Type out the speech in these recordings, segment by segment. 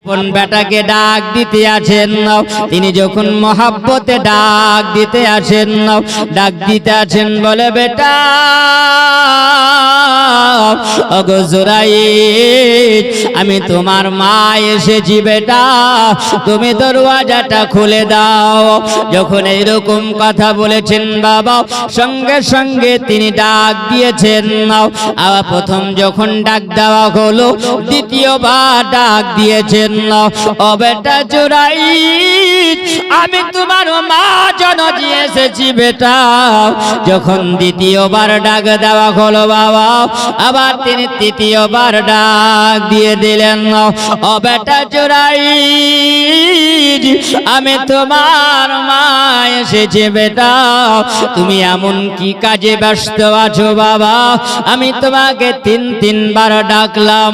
আপন বেটাকে ডাক দিতে আছেন, তিনি যখন মহাব্বতে ডাক দিতে আছেন বলে, বেটা ওগো জুরাইদ, আমি তোমার মা এসেছি বেটা, তুমি দরওয়াজাটা খুলে দাও। যখন এইরকম কথা বলেছেন বাবা, সঙ্গে সঙ্গে তিনি ডাক দিয়েছেন। প্রথম যখন ডাক দেওয়া হলো, দ্বিতীয়বার ডাক দিয়েছেন, ও বেটা জুরাইদ, আমি তোমার মা জননী এসেছি বেটা। যখন দ্বিতীয়বার ডাক দেওয়া হলো বাবা, আবার তিনি তৃতীয়বার ডাক দিয়ে দিলেন, ও বেটা জুরাইদ, আমি তোমার মা এসেছি বেটা। তুমি এমন কি কাজে ব্যস্ত আছো বাবা? আমি তোমাকে তিনবার ডাকলাম,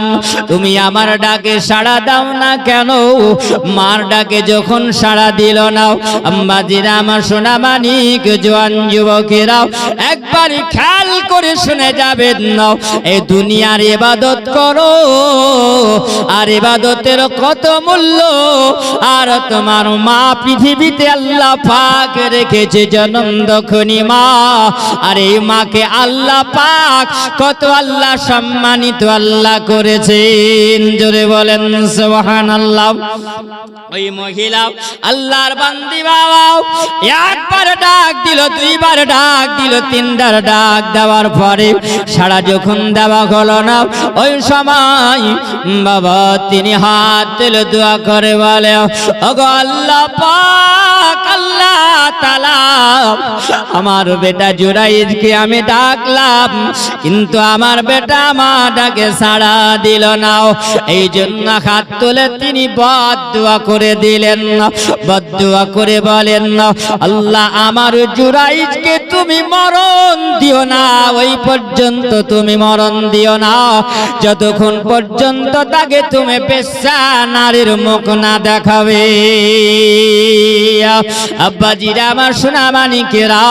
তুমি আমার ডাকে সাড়া দাও না কেন? মার ডাকে যখন সাড়া দিল না, আম্মাজিরা আমার সোনা মানিক জওয়ান যুবকেরা, একবারই খেয়াল করে শুনে যাবেন না। এই দুনিয়ার ইবাদত করো, আর ইবাদতের কত মূল্য। আর তোমার মা পৃথিবীতে আল্লাহ পাক রেখেছে জনমদখনী মা, আর এই মাকে আল্লাহ পাক কত আল্লাহ সম্মানিত আল্লাহ করেছেন। জোরে বলেন সুবহানাল্লাহ। ওই মহিলা আল্লাহর বান্দি বাবা একবার ডাক দিল, দুইবার ডাক দিল, তিনবার ডাক দেওয়ার পরে সারা যখন দেওয়া হলো না, ওই সময় বাবা তিনি হাত তুলে দোয়া করে বলে, ওগো আল্লাহ পাক, আল্লাহ তাআলা, আমার বেটা জুরাইদকে আমি ডাকলাম, কিন্তু আমার বেটা আমার ডাকে সাড়া দিল না। এই জন্য হাত তুলে তিনি বদদুয়া করে দিলেন, বদদুয়া করে বলেন, আল্লাহ আমার জুরাইদকে তুমি মরণ দিও না, ওই পর্যন্ত তুমি মরণ দিও না, যতক্ষণ পর্যন্ত তাকে তুমি বেশ্যা নারীর মুখ না দেখাবে। আব্বাজিরা আমার সোনা মানিকেরা,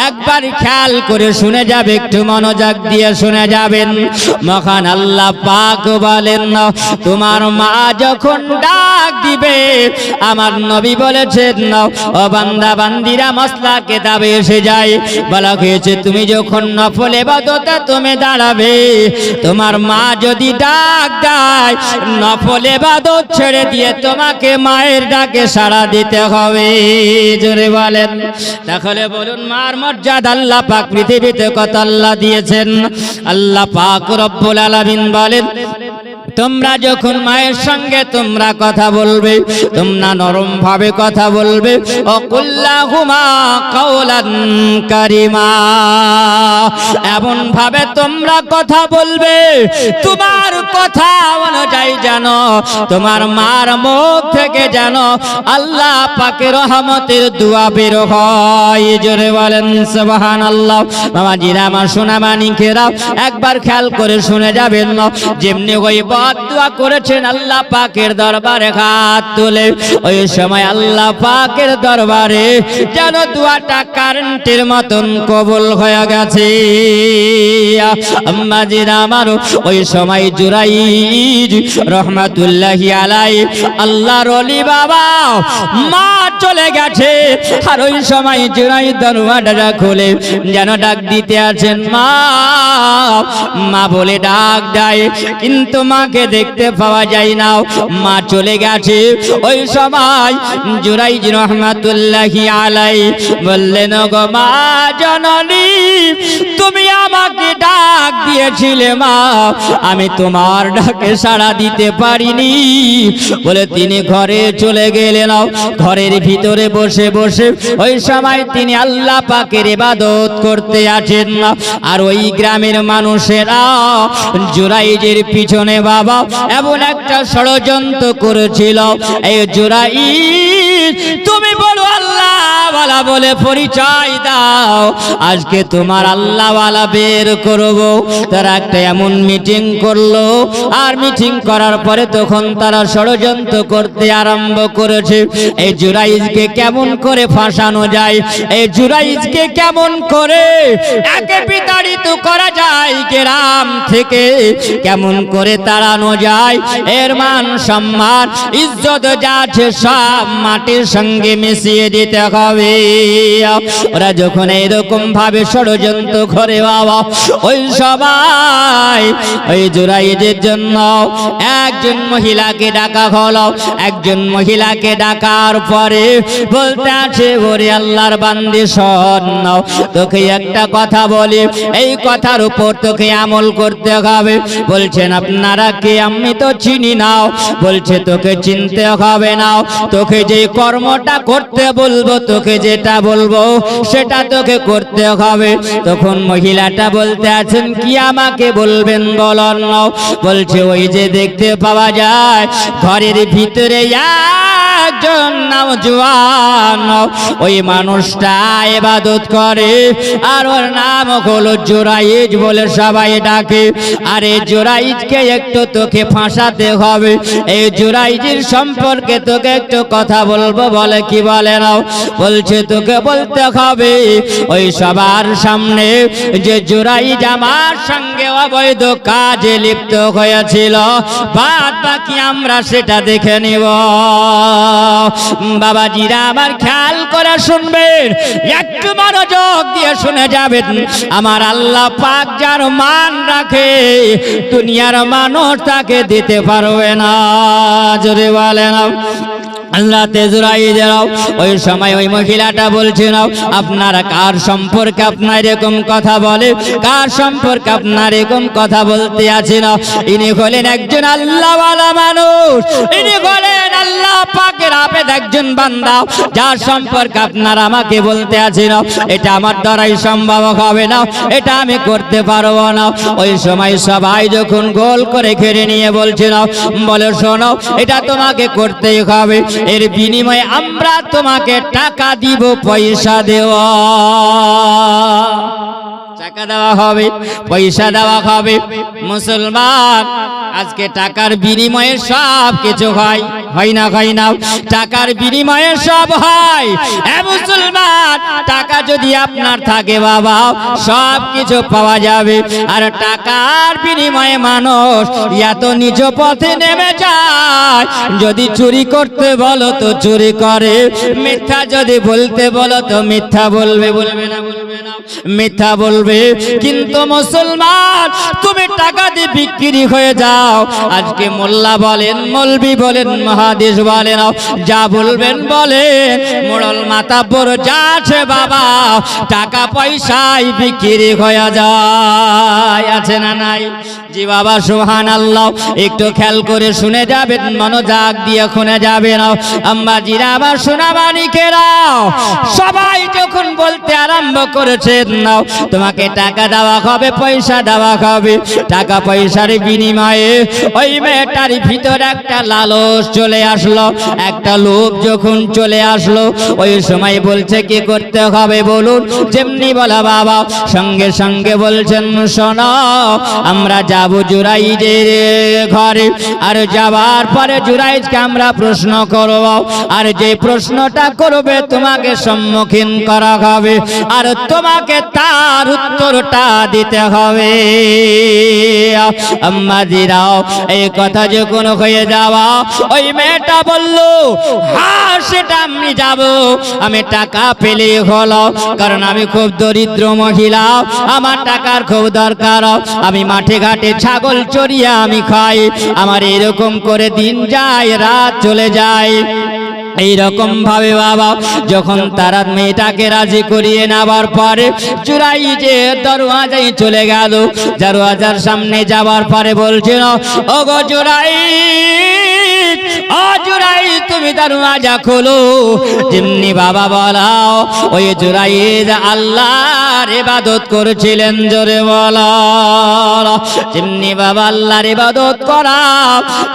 একবার খেয়াল করে শুনে যাবে, একটু মনোযোগ দিয়ে শুনে যাবেন। মহান আল্লাহ পাক বলেন, তোমার মা যখন ডাক দিবে, আমার নবী বলেছেন, ও বান্দা বান্দিরা মসলা কিতাবে এসে যায়, বলা হয়েছে তুমি যখন নফল ইবাদতে তুমি দাঁড়াবে, তোমার মা যদি ডাক দেয়, নফল ইবাদত ছেড়ে দিয়ে তোমাকে মায়ের ডাকে সাড়া দিতে হবে। জোরে বলেন। তাহলে বলুন, মার মর্যাদা আল্লাহ পাক পৃথিবীতে কত আল্লাহ দিয়েছেন। আল্লাহ পাক রব্বুল আলামিন বলেন, তোমরা যখন মায়ের সঙ্গে তোমরা কথা বলবে, তোমরা নরম ভাবে কথা বলবে, ওকুল্লাহুমা কাওলান কারিমা, এমন ভাবে তোমরা কথা বলবে, তোমার কথা অনুযায়ী যেন তোমার মার মুখ থেকে যেন আল্লাহ পাকের রহমতের দোয়া বের হয়। জোরে বলেন সুবহানাল্লাহ। বাবাজিরা আমার সোনা মানিকেরা, একবার খেয়াল করে শুনে যাবেন, যেমনি ওই দোয়া করেছেন আল্লাহ পাকের দরবারে হাত তুলে, ওই সময় আল্লাহ পাকের দরবারে যেন দোয়াটা কারেন্টের মতন কবুল হয়ে গেছে। আম্মাজিরা আমার, ওই সময় জুরাইদ রহমাতুল্লাহি আলাইহি আল্লাহর ওলি বাবা, মা চলে গেছে, আর ওই সময় জুরাইদ দরওয়াজাটা খুলে যেন ডাক দিতে আছেন, মা মা বলে ডাক দেয়, কিন্তু মাকে দেখতে পাওয়া যায় না, মা চলে গেছে। ওই সময় জুরাইদ রহমাতুল্লাহি আলাইহি বললেন, গো মা জননী, তুমি আমাকে ডাক দিয়েছিলে মা, আমি তোমার ডাকে সাড়া দিতে পারিনি। বলে তিনি ঘরে চলে গেলেন, ঘরের ভিতরে বসে বসে ওই সময় তিনি আল্লাহ পাকের ইবাদত করতে আছেন। আর ওই গ্রামের মানুষেরা জুরাইদের পিছনে বাবা এমন একটা ষড়যন্ত্র করেছিল, এই জুরাইদ তুমি বলো আল্লাহওয়ালা বলে পরিচয় দাও, আজকে তোমার আল্লাহওয়ালা বের করব। তারা একটা এমন মিটিং করলো, আর মিটিং করার পরে তখন তারা ষড়যন্ত্র করতে আরম্ভ করেছে। এই জুরাইজকে কেমন করে ফাঁসানো যায়, এই জুরাইজকে কেমন করে একে বিতাড়িত করা যায়, গ্রাম থেকে কেমন করে তাড়ানো যায়, এর মান সম্মান ইজ্জত যা আছে সব মাটির সঙ্গে মিশিয়ে দিতে হবে। ওরা যখন এইরকম ভাবে ষড়যন্ত্র করে বাবা, ওই সবাই ওই জুরাইজের জন্য একজন মহিলাকে ডাকা হলো। একজন মহিলাকে ডাকার পরে বলতে আছে, ওরে আল্লাহর বান্দি শোন, তোকে একটা কথা বলি, এই কথার উপর তোকে আমল করতে হবে। বলছেন আপনারা কে? আমি তো চিনি না। বলছে তোকে চিনতে হবে না, তোকে যে কর্মটা করতে বলবো, তোকে যেটা বলবো সেটা তোকে করতে হবে। তখন মহিলাটা বলতে আছেন, কি আমাকে বলবেন বলুন। বলছে ওই যে দেখতে পাওয়া যায় ঘরের ভিতরে একজন নওজোয়ান, ওই মানুষটা ইবাদত করে, আর ওর নাম হলো জুরাইজ বলে সবাই ডাকে। আর এই জুরাইজকে একটু তোকে ফাঁসাতে হবে। এই জুরাইজের সম্পর্কে তোকে একটু কথা বলবো। বলে কি বলে নাও? বলছে তোকে বলতে হবে ওই সবার সামনে যে জুরাইজ আমার সঙ্গে অবৈধ কাজে লিপ্ত হয়েছিল, বাদ বাকি আমরা সেটা দেখে নিব। বাবাজিরা আমার খেয়াল করে শুনবেন, একটু মনোযোগ দিয়ে শুনে যাবেন। আমার আল্লাহ পাক যার মান রাখে, দুনিয়ার মানুষ তাকে দিতে পারবে না। জোরে বলেন আল্লাহ তেজরাইদেরাও। ওই সময় ওই মহিলাটা বলছিল, আপনারা কার সম্পর্কে আপনার এরকম কথা বলে, কার সম্পর্কে আপনার এরকম কথা বলতে আছেন? ইনি হলেন একজন আল্লাহওয়ালা মানুষ, ইনি হলেন আল্লাহ পাকের আবেদ একজন বান্দা, যার সম্পর্কে আপনারা আমাকে বলতে আছেন। এটা আমার দ্বারাই সম্ভব হবে না, এটা আমি করতে পারবো না। ওই সময় সবাই যখন গোল করে ঘিরে নিয়ে বলছিল, বলে শোনো, এটা তোমাকে করতেই হবে, এর বিনিময়ে আমরা তোমাকে টাকা দিব, পয়সা দেওয়া, টাকা দেওয়া হবে, পয়সা দেওয়া হবে। মুসলমান আজকে টাকার বিনিময়ে সব কিছু হয়, হয় না? হয় না? টাকার বিনিময়ে সব হয়। এ মুসলমান, টাকা যদি আপনার থাকে বাবা, সব কিছু পাওয়া যাবে। আর টাকার বিনিময়ে মানুষ এত নিজ পথে নেমে যায়। যদি চুরি করতে বলো তো চুরি করে, মিথ্যা যদি বলতে বলো তো মিথ্যা বলবে। বলবে না? বলবে না? মিথ্যা বলবে। কিন্তু মুসলমান, তুমি টাকা দিয়ে বিক্রি হয়ে যাও। আজকে মোল্লা বলেন, মৌলবি বলেন, মহাদেশ বলেন, যা বলবেন বলেন, মোড়ল মাতাব্বর যা আছে বাবা, টাকা পয়সায় বিক্রি হয়ে যায়। আছে না নাই? জি বাবা, সুবহানাল্লাহ। একটু খেয়াল করে শুনে যাবেন, মনোযোগ দিয়ে শুনে যাবেন। আম্মা জিরা আমার সোনা মানিকেরা, সবাই যখন বলতে আরম্ভ করেছেন, নাও তোমাকে টাকা দেওয়া হবে, পয়সা দেওয়া হবে। টাকা পয়সার বিনিময়ে ওই মেয়েটার ভিতরে একটা লালস চলে আসলো, একটা লোভ যখন চলে আসলো, ওই সময় বলছে কি করতে হবে বলুন? যেমনি বলা বাবা, সঙ্গে সঙ্গে বলছেন, শোনো, আমরা যাবো জুরাইজের ঘরে, আর যাওয়ার পরে জুরাইজকে আমরা প্রশ্ন করব, আর যে প্রশ্নটা করবে তোমাকে সম্মুখীন করা হবে, আর তোমাকে তার উত্তরটা দিতে হবে। আম্মা জিরাও, এই কথা যখন হয়ে যাওয়া, ওই মেয়েটা বলল, হ্যাঁ সেটা আমি যাব, আমি টাকা পেলে হলো, কারণ আমি খুব দরিদ্র মহিলা, আমার টাকার খুব দরকার, আমি মাঠে ঘাটে ছাগল চড়িয়ে আমি খাই, আমার এরকম করে দিন যায়, রাত চলে যায়। এইরকম ভাবে বাবা যখন তারা মেয়েটাকে রাজি করিয়ে নেবার পরে জুরাইজের দরওয়াজায় চলে গেল। দরওয়াজার সামনে যাবার পরে বলছিল, ওগো জুরাইজ, ও জুরাইজ, তুমি তুমি দরওয়াজা খোলো। যেমনি বাবা বলাও, ওই জুরাইদ আল্লাহর ইবাদত করছিলেন, জোরে বলা। যেমনি বাবা আল্লাহর ইবাদত করা,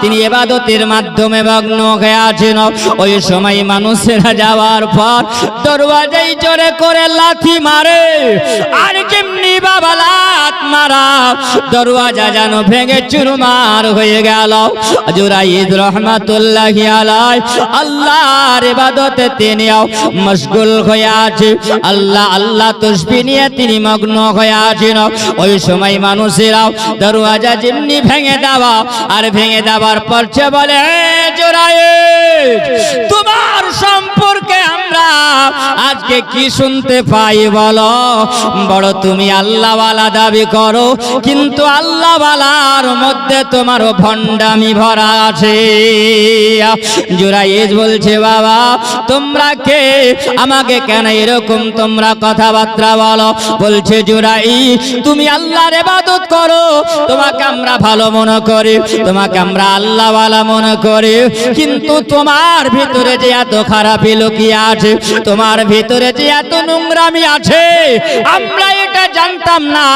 তিনি ইবাদতের মাধ্যমে মগ্ন হয়ে আছেন। ওই সময় মানুষেরা যাওয়ার পর দরওয়াজায় জোরে করে লাথি মারে, আর যেমনি বাবা লাথ মারা দরওয়াজা যেন ভেঙে চুরমার হয়ে গেল। জুরাইদ রহমাতুল্লাহি আলাইহি আল্লাহর ইবাদতে তিনিও মশগুল হয়ে আছে, আল্লাহ আল্লাহ তাসবিহ নিয়ে তিনি মগ্ন হয়ে আছেন। ওই সময় মানুষেরা দরওয়াজা যেমনি ভেঙে দেওয়া, আর ভেঙে দেওয়ার পর সে বলে, জুরাইদ তোমার সম্পর্কে আমরা আজকে কি শুনতে পাই বলো? বড় তুমি আল্লাহওয়ালা দাবি করো, কিন্তু আল্লাহওয়ালার মধ্যে তোমার ভণ্ডামি ভরা আছে। জুরাইদ বলছে, বাবা তোমরা কে? আমাকে কেন এরকম তোমরা কথাবার্তা বলো? বলছে, জুরাইদ তুমি আল্লাহর ইবাদত করো, তোমাকে আমরা ভালো মনে করি, তোমাকে আমরা আল্লাহওয়ালা মনে করি, কিন্তু তোমার ভিতরে যে এত খারাপি লুকিয়ে আছে, তোমার ভিতরে যে এত নোংরামি আছে, আমরা এটা জানতাম না।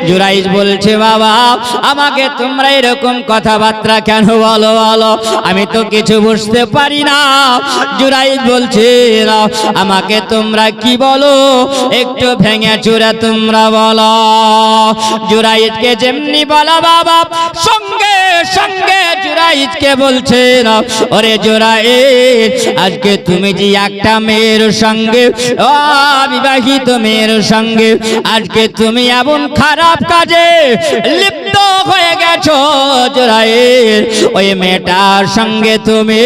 জুরাইদ বলছে, বাবা আমাকে তোমরা এরকম কথাবার্তা কেন বলো বলো? আমি তো কিছু বুঝতে পারি না। জুরাইদ বলছে, আমাকে তোমরা কি বলো? একটু ভেঙে চুরে তোমরা বলো। জুরাইদকে যেমনি বলা, বাবা সঙ্গে সঙ্গে জুরাইদকে বলছে, ওরে জুরাইদ আজকে তুমি যে একটা মেয়ের সঙ্গে, অবিবাহিত মেয়ের সঙ্গে আজকে তুমি এমন খারাপ কাজে লিপ্ত হয়ে গেছো। জুরাইদ ওই মেয়েটার সঙ্গে তুমি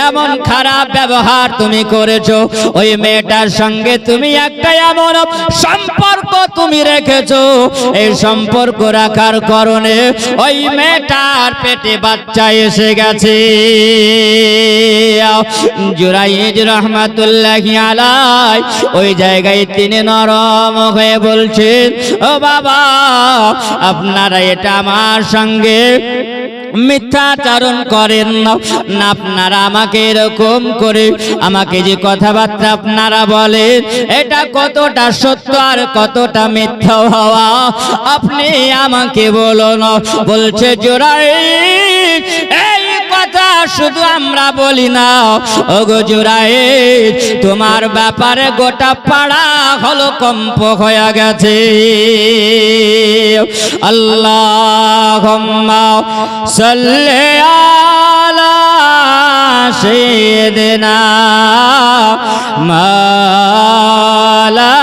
এমন খারাপ ব্যবহার তুমি করেছো, ওই মেয়েটার সঙ্গে তুমি একটা এমন সম্পর্ক তুমি রেখেছো, এই সম্পর্ক রাখার কারণে ওই মেয়েটার পেটে বাচ্চা এসে গেছে। জুরাইদ রহমাতুল্লাহি আলাইহি ওই জায়গায় তিনি নরম হয়ে বলছেন, ও বাবা আপনারা এটা আমার সঙ্গে মিথ্যাচারণ করেন না, আপনারা আমাকে এরকম করে আমাকে যে কথাবার্তা আপনারা বলেন, এটা কতটা সত্য আর কতটা মিথ্যা হওয়া আপনি আমাকে বলুন। বলছে জুরাইদ এই কথা শুধু আমরা বলি না, ওগো জুরাইদ তোমার ব্যাপারে গোটা পাড়া হলকম্প হয়ে গেছে। আল্লাহুম্মা সাল্লি আলা সাইয়্যিদিনা মাওলানা।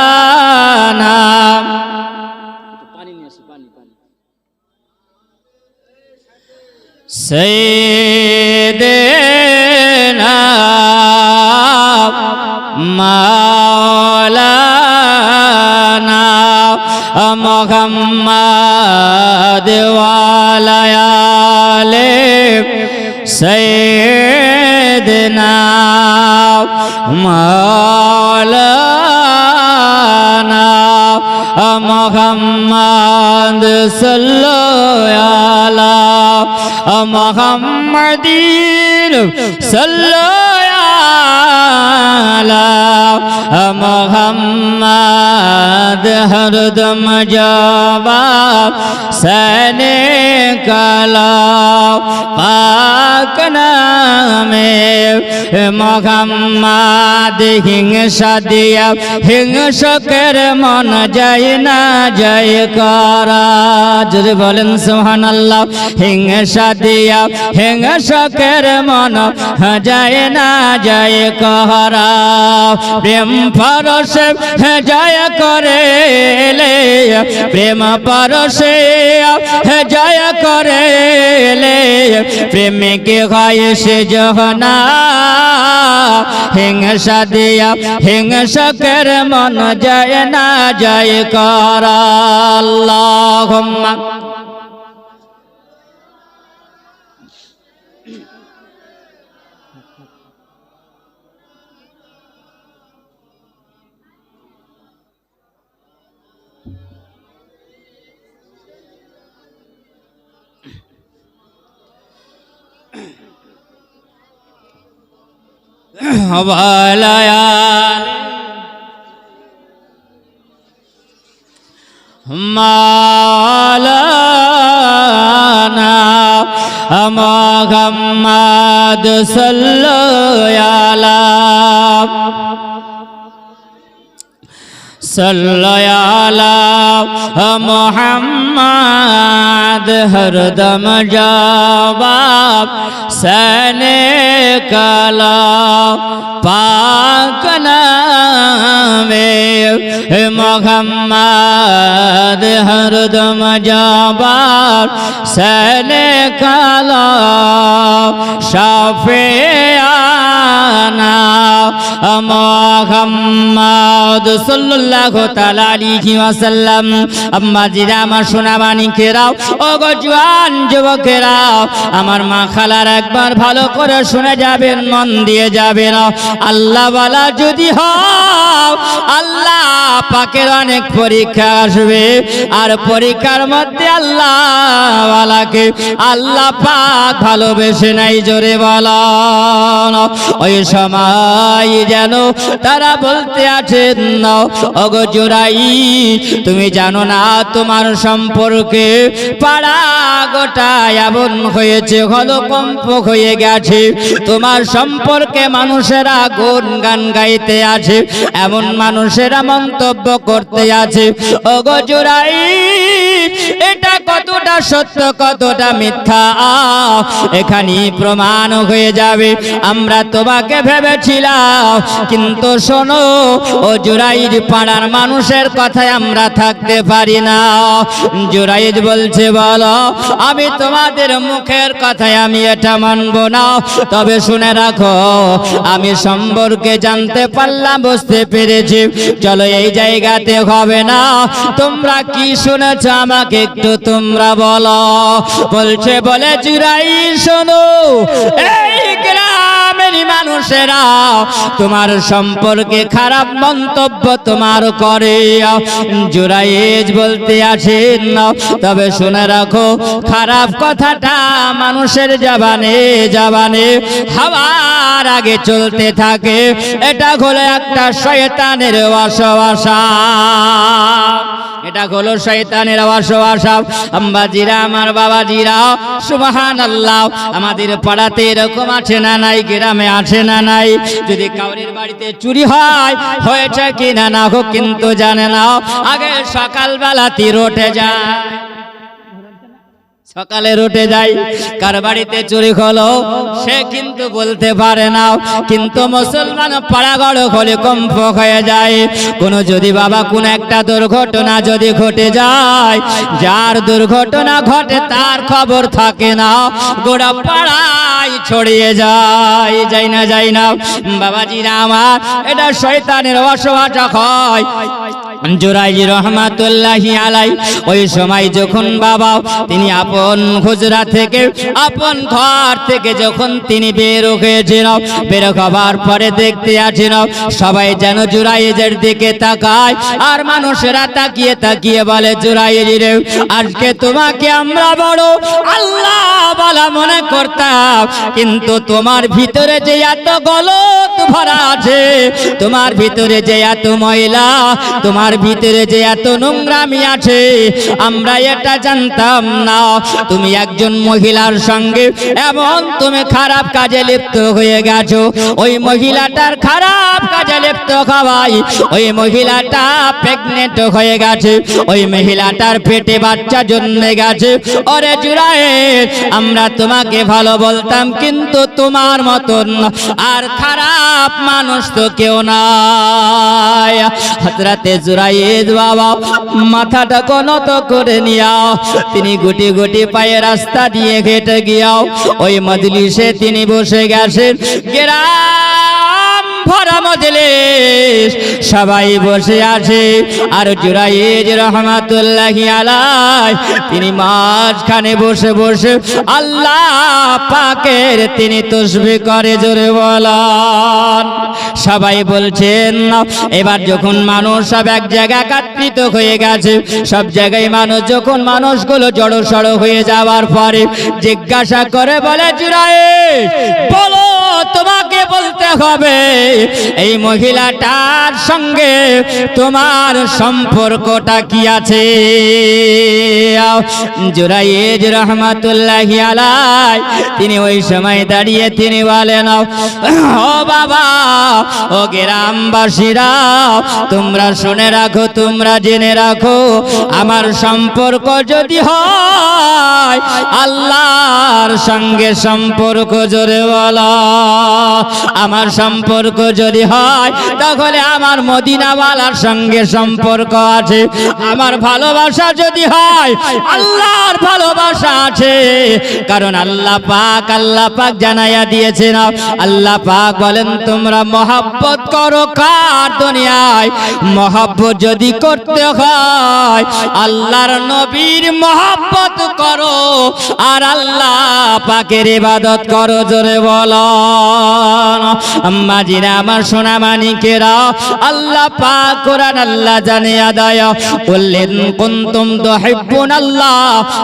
সাইয়্যিদিনা মাওলানা মুহাম্মাদ ওয়া আলা আলি সাইয়্যিদিনা মাওলানা মুহাম্মাদ সাল্লাল্লাহু আলা মুহাম্মাদিন সাল্লাল্লাহু আলা মুহাম্মাদ হরদম জবাব সনে কালা পাক নামে মুহাম্মাদ হিংসা দিয়া হিংসকের মন যায় না যায় করা। যদি বলেন সুবহানাল্লাহ। হিংসা দিয়া হিংসকের মন যায় না যায় করা। প্রেম পরশে জয় করে প্রেম পরশে জয় করে প্রেমিকে হয় সে জহনা। হিংসা দিয়া হিংসকের মন যায় না যায় করা। আল্লাহুম্মা وعلى آله مولانا محمد صلى على محمد हरदम जवाब सने कला पाक नामे मोहम्मद हरदम जवाब सने कला शाफियाना मोहम्मद सल्लल्लाहु ताआला अलैहि ওয়াসাল্লাম। আম্মা জিরা আমার সোনা মানিকেরাও, ও গো জওয়ান যুবকেরাও, আমার মা খালার একবার ভালো করে শুনে যাবেন, মন দিয়ে যাবেন। আল্লাহ ওয়ালা যদি হও, আল্লাহ পাকের অনেক পরীক্ষা আসবে, আর পরীক্ষার মধ্যে আল্লাহ ওয়ালাকে আল্লাহ পাক ভালোবেসে নাই, জোরে বলো। ওই সময় যেন তারা বলতে আছেন, ওগো জুরাই, তুমি জানো না তোমার সম্পর্কে পাড়া গোটা এমন হয়েছে, হলকম্প হয়ে গেছে, তোমার সম্পর্কে মানুষেরা গুণ গান গাইতে আছে, এমন মানুষেরা মন্তব্য করতে আছে। ওগো জুরাই, এটা কতটা সত্য কতটা মিথ্যা এখানেই প্রমাণ হয়ে যাবে। আমরা তোমাকে ভেবেছিলাম, কিন্তু শোনো ও জুরাইদ, পাড়ার মানুষের কথায় আমরা থাকতে পারি না। জুরাইদ বলছে, বলো, আমি তোমাদের মুখের কথায় আমি এটা মানব না, তবে শুনে রাখো, আমি সম্পর্কে জানতে পারলাম, বুঝতে পেরেছি, চলো এই জায়গাতে হবে না, তোমরা কি শুনেছ আমাকে একটু তোমরা বলো। বলছে, বলে জুরাই, শোনো, এই গ্রামের মানুষেরা তোমার সম্পর্কে খারাপ মন্তব্য তোমার করে। জুরাইজ বলতে আছেন, তবে শুনে রাখো, খারাপ কথাটা মানুষের জবানে জবানে হাওয়ার আগে চলতে থাকে, এটা হলো একটা শয়তানের ওয়াসওয়াসা, এটা হলো শয়তানের ওয়াসওয়াসা। আম্বাজিরা, আমার বাবাজিরা, সুবহানাল্লাহ, আমাদের পাড়াতে এরকম আছে না নাই, গ্রামে আছে না নাই, যদি কাউরির বাড়িতে চুরি হয়, হয়েছে কি না না হোক, কিন্তু জানে না, আগে সকালবেলাতে রটে যায়, সকালে রটে যায়, কার বাড়িতে চুরি হলো সে কিন্তু বলতে পারে না, কিন্তু মুসলমান পাড়াগড় হলে কম্প হয়ে যায়। কোনো যদি বাবা কোন একটা দুর্ঘটনা যদি ঘটে যায়, যার দুর্ঘটনা ঘটে তার খবর থাকে না, গোড়া পাড়ায় ছড়িয়ে যায়, যাই না যাই না। বাবাজিরা আমার, এটা শয়তানের ওয়াসওয়াসা হয়। জুরাইজ রহমাতুল্লাহি আলাই ওই সময় যখন বাবা তিনি আপন হুজরা থেকে, আপন ঘর থেকে যখন তিনি বের হয়েছেন, বের হবার পরে দেখতে আছেন সবাই যেন জুরাইজের দিকে তাকায়, আর মানুষেরা তাকিয়ে তাকিয়ে বলে, জুরাইজ রে, আজকে তোমাকে আমরা বড় আল্লাহ বলা মনে করতাম, কিন্তু তোমার ভিতরে যে এত গলত ভরা আছে, তোমার ভিতরে যে এত ময়লা, তোমার ভিতরে যে এত নোংরামি আছে, আমরা এটা জানতাম না। তুমি একজন মহিলার সঙ্গে এমন তুমি খারাপ কাজে লিপ্ত হয়ে গেছো, ওই মহিলাটার খারাপ কাজে লিপ্ত হওয়ায় ওই মহিলাটা প্রেগনেন্ট হয়ে গেছে, ওই মহিলাটার পেটে বাচ্চা জন্মে গেছে। ওরে জুরাইদ, আমরা তোমাকে ভালো বলতাম, কিন্তু তোমার মতন আর খারাপ মানুষ তো কেউ নাই। হযরতে জুরাইদ বাবা মাথাটা নত করে নিয়াও, তিনি গুটি গুটি পায়ে রাস্তা দিয়ে হেঁটে গিয়াও ওই মজলিসে তিনি বসে গেছেন। গ্রাম ভরা মজলিস, সবাই বসে আছে, আর জুরাইদ রহমাতুল্লাহি আলাইহি তিনি মাঝখানে বসে বসে আল্লাহ পাকের তিনি তাসবিহ করে, জোরে বলেন। সবাই বলছেন, এবার যখন মানুষ সব এক জায়গায় একত্রিত হয়ে গেছে, সব জায়গায় মানুষ যখন মানুষগুলো জড়ো সড়ো হয়ে যাওয়ার পরে জিজ্ঞাসা করে, বলে জুরাইদ, বলো, তোমাকে বলতে হবে এই মহিলাটার সঙ্গে তোমার সম্পর্কটা কি আছে। জুরাইজ রহমাতুল্লাহি আলাই তিনি ওই সময় দাঁড়িয়ে তিনি বলেন, ও বাবা, ও গ্রামবাসীরা, তোমরা শুনে রাখো, তোমরা জেনে রাখো, আমার সম্পর্ক যদি হয় আল্লাহর সঙ্গে সম্পর্ক, জোরে বলো, আমার সম্পর্ক যদি হয় তাহলে আমার মদিনাওয়ালার সঙ্গে সম্পর্ক আছে। আমার ভালোবাসা যদি হয় আল্লাহর ভালোবাসা আছে, কারণ আল্লাহ পাক জানাইয়া দিয়েছেন, আল্লাহ পাক বলেন তোমরা মহব্বত করো কার দুনিয়ায়, মহব্বত যদি করতে হয় আল্লাহর নবীর মহব্বত করো আর আল্লাহ পাকের ইবাদত করো, জোরে বলো। আম্মা জিরা আমার সোনা মানিকেরা, আল্লাহ পাক কোরআন আল্লাহ জানিয়া দেয়, কুল্লিন কুনতুম তুহিব্বুনাল্লাহ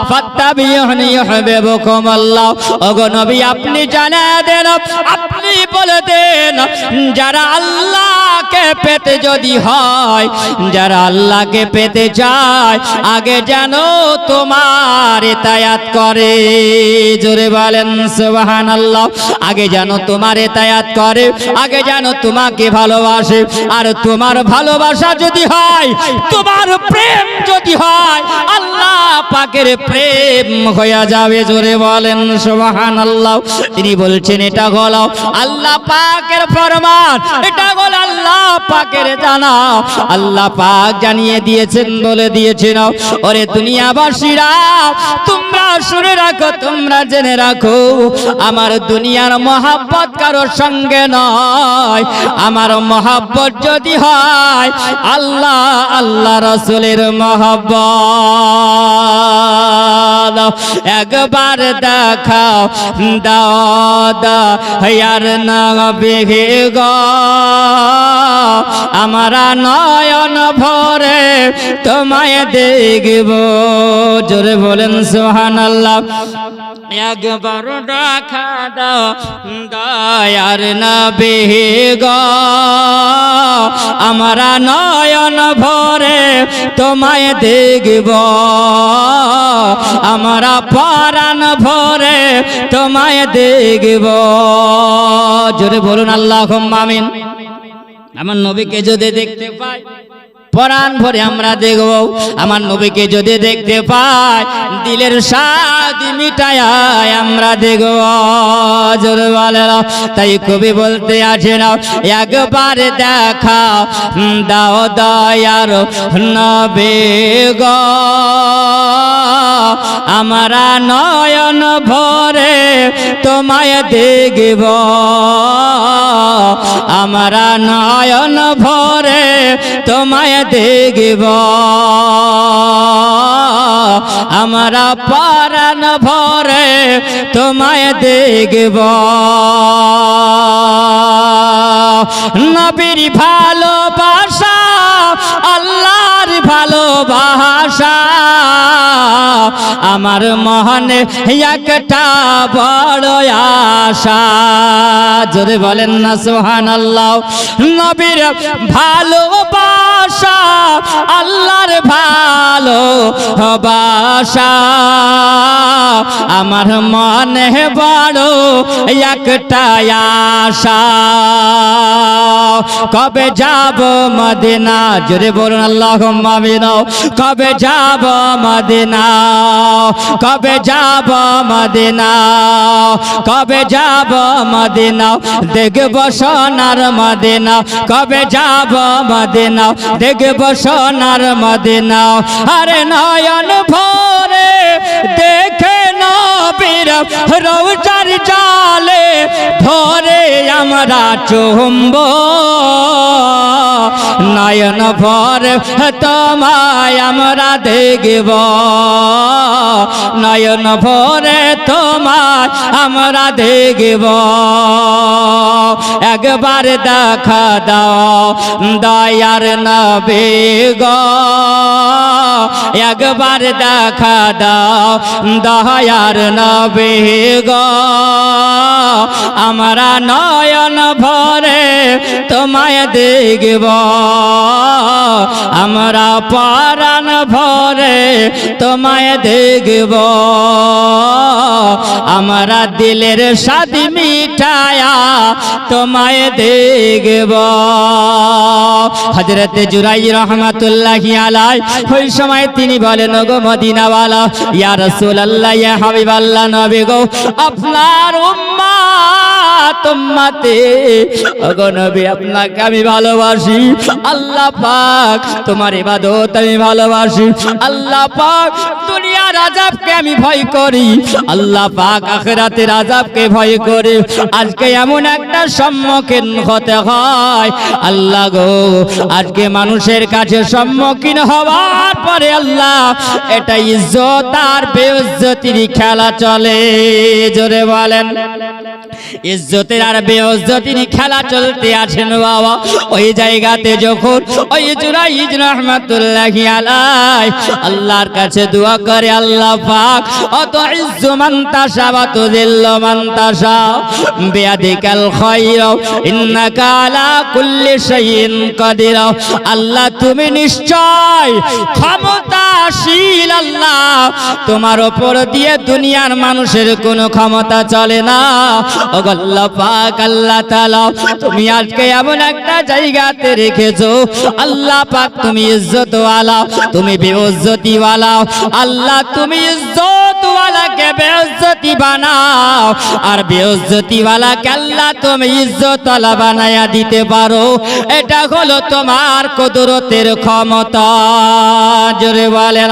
ফাত্তাবিউনি ইউহিব্বুকুম আল্লাহ। ওগো নবী আপনি জানিয়ে দেন, আপনি বলে দেন, যারা আল্লাহকে পেতে যদি হয়, যারা আল্লাহকে পেতে চায় আগে যেন তোমার ইতায়াত করে, জোরে বলেন সুবহানাল্লাহ। আগে যেন তোমার ইতায়াত করে, আগে যেন তোমাকে ভালোবাসে, আর তোমার ভালোবাসা যদি হয়, তোমার প্রেম যদি হয়, আল্লাহ পাকের প্রেম হয়ে যাবে, জোরে বলেন সুবহানাল্লাহ। তিনি বলছেন এটা হলো আল্লাহ পাকের ফরমান, এটা হলো আল্লাহ পাকের জানা, আল্লাহ পাক জানিয়ে দিয়েছেন, বলে দিয়েছেন। ওরে দুনিয়াবাসীরা, তোমরা শুনে রাখো, তোমরা জেনে রাখো, আমার দুনিয়ার মহব্বত কারোর সঙ্গে নয়, আমার মহব্বত যদি হয় আল্লাহ রাসূলের মহব্বত। একবার দেখাও দাদা ইয়ার নবী গো, আমরা নয়ন ভরে তোমায় দেখব, জোরে বলেন সুবহানাল্লাহ। একবার দেখা দাও দয়ার নবী গো, আমরা নয়ন ভরে তোমায় দেখব, আমরা পরাণ ভরে তোমায় দেখব, জোরে বলুন আল্লাহুম্মা আমিন। আমার নবীকে যদি দেখতে পাই পরাণ ভরে আমরা দেখব, আমার নবীকে যদি দেখতে পাই দিলের স্বাদ মিটায় আমরা দেখব, জোরে বলেন। তাই কবি বলতে আছে না, একবার দেখা দাও দয়ার নবী গো, আমরা নয়ন ভরে তোমায় দেখব, আমরা নয়ন ভরে তোমায় দেখব, আমরা পরাণ ভরে তোমায় দেখব। নবীর ভালোবাসা আল্লাহর ভালোবাসা, আমার মনে একটা বড় আশা, জোরে বলেন না সুবহানাল্লাহ। নবীর ভালোবাসা আল্লাহর ভালোবাসা, আমার মনে বড় একটা আশা, কবে যাব মদিনা, জোরে বলুন আল্লাহুম্মা আমিন। কবে যাব মদিনা, কবে যাব মদিনা, কবে যাব মদিনা, দেখব সোনার মদিনা, কবে যাব মদিনা, দেখব সোনার মদিনা। আরে নয়ন ভরে দেখে নবীর রওজার জালে ধরে আমরা চুম্ব, নয়ন ভরে তোমায় আমরা দেখব, নয়ন ভরে তোমায় আমরা দেখব। একবার দেখা দাও দয়ার নবী গো, একবার দেখা দাও দয়ার নবী গো, আমরা নয়ন ভরে তোমায় দেখব, আমরা পরাণ ভরে তোমায় দেখব, আমরা দিলের স্বাদ মিঠায়া তোমায় দেখব। হযরত জুরাই রহমাতুল্লাহি আলাইহি ওই সময় তিনি বলেন, ওগো মদিনাওয়ালা, ইয়া রাসূলুল্লাহ, ইয়া হাবিবাল্লাহ, নবী গো, আপনার উম্মত উম্মতে, ওগো নবী, আপনাকে আমি ভালোবাসি, আল্লাহ পাক তোমার ইবাদত আমি ভালোবাসি, আল্লাহ পাক দুনিয়ার আযাবকে আমি ভয় করি, আল্লাহ পাক আখিরাতের আযাবকে ভয় করি। আজকে এমন একটা সম্মুখীন হতে হয় আল্লাহ গো, আজকে মানুষের কাছে সম্মুখীন হওয়ার পরে আল্লাহ এটা ইজ্জত আর বেইজ্জতির খেলা চলে। জোরে বলেন, ইজ্জতের আর বেইজ্জতির খেলা চলতে আছেন বাবা। ওই জায়গাতে যখন ওই জুরাইজ রহমাতুল্লাহি আলাইহি আল্লাহর কাছে দোয়া করে, আল্লাহ পাক অত ইজ্জু মান তাশা ওয়া তুযিল্লু মান তাশা বিয়াদিকাল খায়র ইন্নাকা আলা কুল্লি শাইইন কাদির। আল্লাহ তুমি নিশ্চয় ক্ষমতাশীল, আল্লাহ তোমার উপর দিয়ে দুনিয়ার মানুষের কোনো ক্ষমতা চলে না। ও আল্লাহ পাক, আল্লাহ তাআলা তুমি আজকে এমন একটা জায়গাতে রেখেছো আল্লাহ পাক, তুমি ইজ্জতওয়ালা, তুমি বেইজ্জতিওয়ালা, আল্লাহ তুমি ইজ্জতওয়ালাকে বেইজ্জতি বানাও, আর বেইজ্জতিওয়ালাকে আল্লাহ তুমি ইজ্জতওয়ালা বানায়া দিতে পারো। এটা হলো তোমার কুদরতের ক্ষমতা। জোরে বলেন,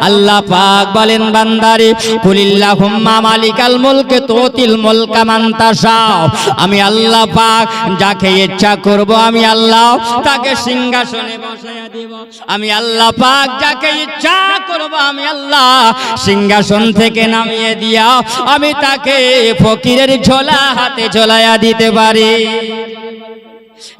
আল্লাহ পাক বলেন, বান্দারে কুলিল্লাহুম্মা মালিকাল মুলকি তুতিল মুলকা মান তাশা, আমি আল্লাহ পাক যাকে ইচ্ছা করব আমি আল্লাহ তাকে সিংহাসনে বসায়া দেব, আমি আল্লাহ পাক যাকে ইচ্ছা করব আমি আল্লাহ সিংহাসন থেকে নামিয়ে দিয়া আমি তাকে ফকিরের ঝোলা হাতে ঝোলায়া দিতে পারি।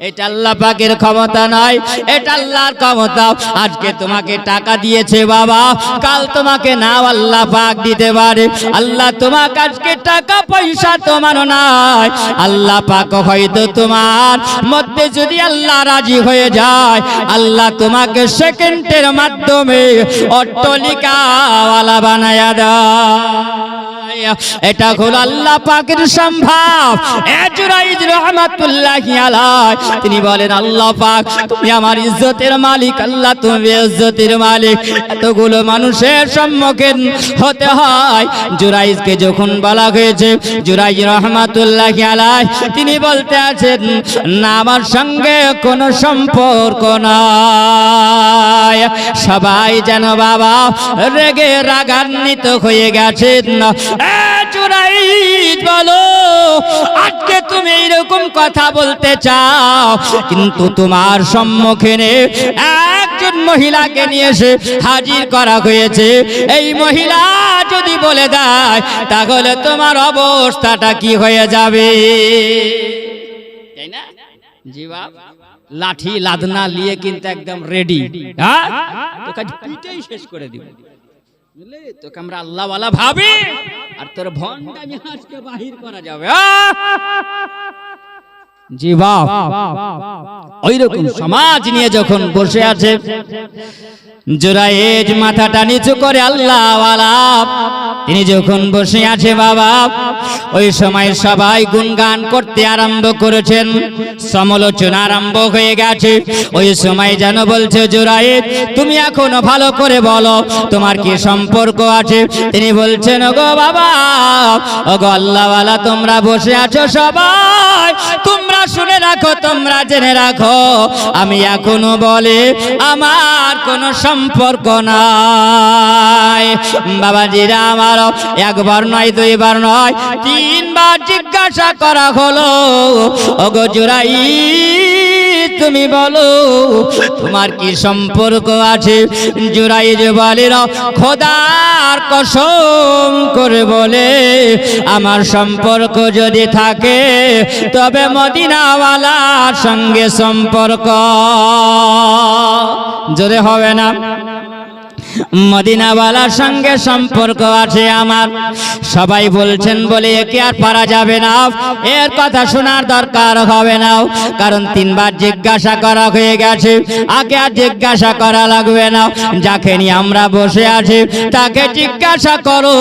এটা আল্লাহ পাকের ক্ষমতা নয়, এটা আল্লাহর ক্ষমতা। আজকে তোমাকে টাকা দিয়েছে বাবা, কাল তোমাকে নাও আল্লাহ পাক দিতে পারে। আল্লাহ তোমাকে আজকে টাকা পয়সা তোমার নাই, আল্লাহ পাক হয়তো তোমার মধ্যে যদি আল্লাহ রাজি হয়ে যায়, আল্লাহ তোমাকে সেকেন্ডের মাধ্যমে অট্টালিকাওয়ালা বানায়া দেয়। এটা হলো আল্লাহ পাকের সম্ভব। জুরাইজ রহমাতুল্লাহি আলাইহি তিনি বলেন, আল্লাহ পাক তুমি আমার ইজ্জতের মালিক, আল্লাহ তুমি ইজ্জতের মালিক। এতগুলো মানুষের সম্মুখীন হতে হয়। জুরাইজকে যখন বলা হয়েছে, জুরাইজ রহমাতুল্লাহি আলাইহি তিনি বলতে আছেন, না আমার সঙ্গে কোনো সম্পর্ক নাই। সবাই যেন বাবা রেগে রাগান্বিত হয়ে গেছেন। জুরাইজ বলো, আজকে তুমি এইরকম কথা বলতে চাও, কিন্তু তোমার সম্মুখীনে একজন মহিলাকে নিয়ে এসে হাজির করা হয়েছে। এই মহিলা যদি বলে দেয় তাহলে তোমার অবস্থাটা কি হয়ে যাবে, তাই না? জি বাবা, লাঠি লাদনা নিয়ে কিন্তু একদম রেডি, হ্যাঁ, তোকে পিটাই শেষ করে দিব, বুঝলে? তোকে আমরা আল্লাহওয়ালা ভাবি, আর তোর ভণ্ডামি আজকে বাহির করা যাবে। জি বাবা, ওইরকম সমাজ নিয়ে যখন বসে আছে জুরাইজ মাথাটা নিচু করে আল্লাহওয়ালা তিনি যখন বসে আছে বাবা, ওই সময় সবাই গুণগান করতে আরম্ভ করেছেন, সমালোচনা আরম্ভ হয়ে গেছে। ওই সময় যেন বলছে, জুরাইজ তুমি এখনো ভালো করে বলো তোমার কি সম্পর্ক আছে। তিনি বলছেন, ওগো বাবা, ওগো আল্লাহওয়ালা তোমরা বসে আছো সবাই, তোমরা শুনে রাখো, তোমরা জেনে রাখো, আমি এখনো বলে আমার কোনো সম্পর্ক নাই। বাবাজিরা আমার, একবার নয় দুইবার নয় তিনবার জিজ্ঞাসা করা হলো, ওগো জুরাইজ তুমি বলো তোমার কি সম্পর্ক আছে? জুরাইজ বলে খোদার কসম করে বলে আমার সম্পর্ক যদি থাকে তবে মদিনাওয়ালার সঙ্গে সম্পর্ক। জোরে হবে না? মদিনাওয়ালার সঙ্গে সম্পর্ক আছে আমার। সবাই বলছেন বলে একে আর পারা যাবে না, এর কথা শোনার দরকার হবে না, কারণ তিনবার জিজ্ঞাসা করা হয়ে গেছে, আগে আর জিজ্ঞাসা করা লাগবে না। যাকে নিয়ে আমরা বসে আছি তাকে জিজ্ঞাসা করো,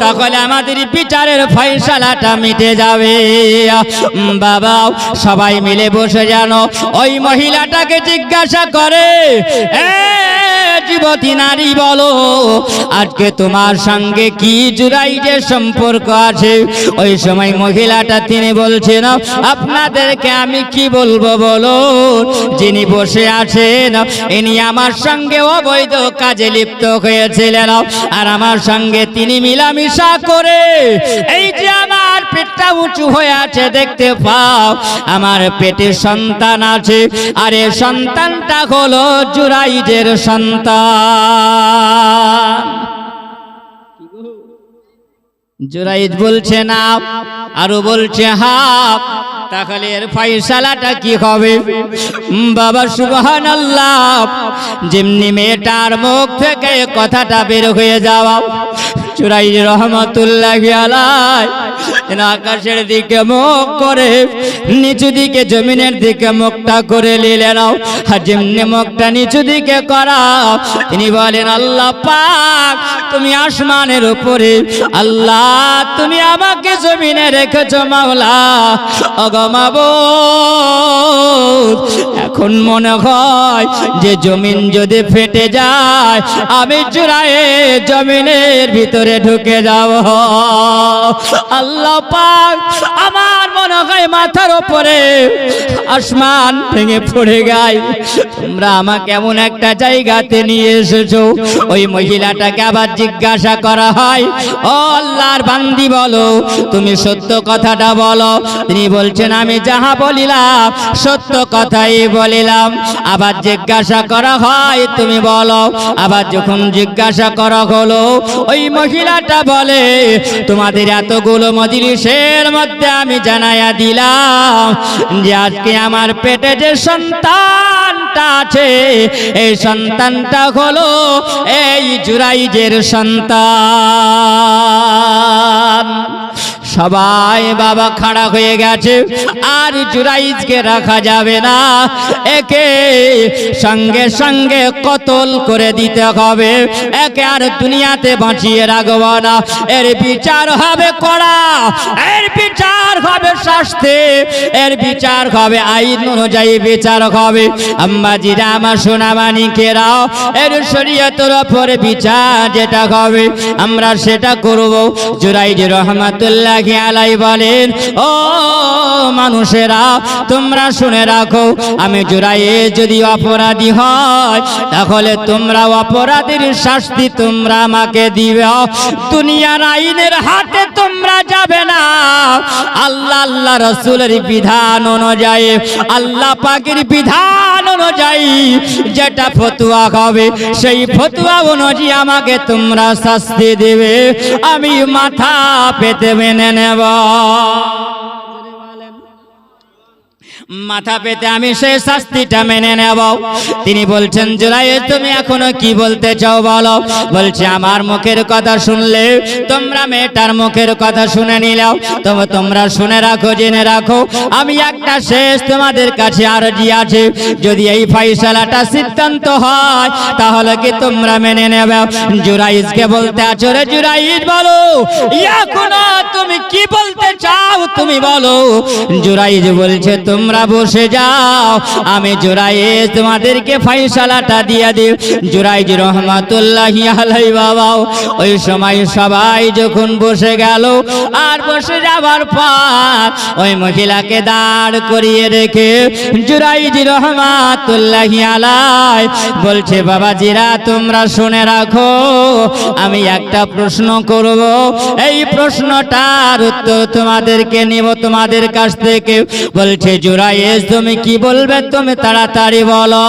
তাহলে আমাদের বিচারের ফয়সালাটা মিটে যাবে। বাবা সবাই মিলে বসে জানো ওই মহিলাটাকে জিজ্ঞাসা করে, যুবতী নারী বলো আজকে তোমার সঙ্গে কি জুরাইজের সম্পর্ক আছে? ওই সময় মহিলাটা তিনি বলছেন আপনাদেরকে আমি কি বলবো বলো, যিনি বসে আছেন ইনি আমার সঙ্গে অবৈধ কাজে লিপ্ত হয়েছিলেন, আর আমার সঙ্গে তিনি মিলামিশা করে এই যে আমার পেটটা উঁচু হয়ে আছে দেখতে পাও, আমার পেটে সন্তান আছে, আর এই সন্তানটা হলো জুরাইজের সন্তান। জুরাইজ বলছে না, আরো বলছে হাফ, তাহলে এর ফয়সালাটা কি হবে? বাবা সুবহানাল্লাহ, যেমনি মেয়েটার মুখ থেকে কথাটা বের হয়ে যাওয়া, জুরাইজ রহমাতুল্লাহি আলাইহি আকাশের দিকে মুখ করে নিচু দিকে জমিনের দিকে মুখটা করে নিলেন, আর যেমনি মুখটা নিচু দিকে করা তিনি বলেন আল্লাহ পাক তুমি আসমানের উপরে, আল্লাহ তুমি আমাকে জমিনে রেখেছো মাওলা, ওগো মাবুদ এখন মনে হয় যে জমিন যদি ফেটে যায় আমি জুরায়ে জমিনের ভিতরে ঢুকে যাব। আল্লাহ পাক আমার মনে হয় মাথার উপরে আসমান ভেঙে পড়ে গায়, তোমরা আমাকে এমন একটা জায়গাতে নিয়ে এসেছো। ওই মহিলাটাকে আবার জিজ্ঞাসা করা হয়, ও আল্লাহর বান্দি বলো তুমি সত্য কথাটা বলো। তিনি বলছেন আমি যাহা বলিলাম সত্য কথাই বলিলাম। আবার জিজ্ঞাসা করা হয় তুমি বলো। আবার যখন জিজ্ঞাসা করা হলো ওই মহিলাটা বলে তোমাদের এতগুলো মজলিসের মধ্যে আমি জানাইয়া দিলাম যে আজকে আমার পেটে যে সন্তানটা আছে এই সন্তানটা হলো এই জুরাইজের সন্তান। সবাই বাবা খাড়া হয়ে গেছে, আর জুরাইজকে রাখা যাবে না, একে সঙ্গে সঙ্গে কতল করে দিতে হবে, একে আর দুনিয়াতে বাঁচিয়ে রাখব না। এর বিচার হবে কড়া, এর বিচার হবে শাস্তি, এর বিচার হবে আইন অনুযায়ী বিচার হবে। আম্মাজিরা আমার সোনা মানিকেরাও, এর শরীয়তের উপরে বিচার যেটা হবে আমরা সেটা করব। জুরাইজ রহমাতুল্লাহ আলাই বলেন ও মানুষেরা তোমরা শুনে রাখো, আমি জুরাইজ যদি অপরাধী হয় তাহলে তোমরা অপরাধীর শাস্তি তোমরা আমাকে দিবে। দুনিয়ার আইনের হাতে তোমরা যাবে না, আল্লাহ আল্লাহ রাসূলের বিধান অনুযায়ী, আল্লাহ পাকের বিধান অনুযায়ী যেটা ফতোয়া হবে সেই ফতোয়া অনুযায়ী আমাকে তোমরা শাস্তি দেবে, আমি মাথা পেতে মেনে নেব। মাথা পেতে আমি সেই শাস্তিটা মেনে নেব। তিনি বলছেন জুরাইজ তুমি এখনো কি বলতে চাও বলো। বলছে আমার মুখের কথা শুনলে তোমরা মেয়েটার মুখের কথা শুনে নিলাও, তবে তোমরা শুনে রাখো জেনে রাখো আমি একটা শেষ তোমাদের কাছে আরজি আছে, যদি এই ফয়সালাটা সিদ্ধান্ত হয় তাহলে কি তোমরা মেনে নেবে? জুরাইজকে বলতে আছো রে জুরাইজ বলো এখনো তুমি কি বলতে চাও তুমি বলো। জুরাইজ বলছে তোমরা বসে যাও, আমি জুরাইজ তোমাদেরকে ফয়সালাটা দিয়ে দিই। জুরাইজ রহমাতুল্লাহি আলাইহি বাবা ওই সময় সবাই যখন বসে গেল, আর বসে যাবার পর ওই মহিলাকে দাঁড় করিয়ে রেখে জুরাইজ রহমাতুল্লাহি আলাইহি বলছে বাবাজিরা তোমরা শুনে রাখো, আমি একটা প্রশ্ন করব, এই প্রশ্নটার উত্তর তোমাদেরকে নেব তোমাদের কাছ থেকে। বলছে জুরাইজ তুমি কি বলবে, তুমি তাড়াতাড়ি বলো।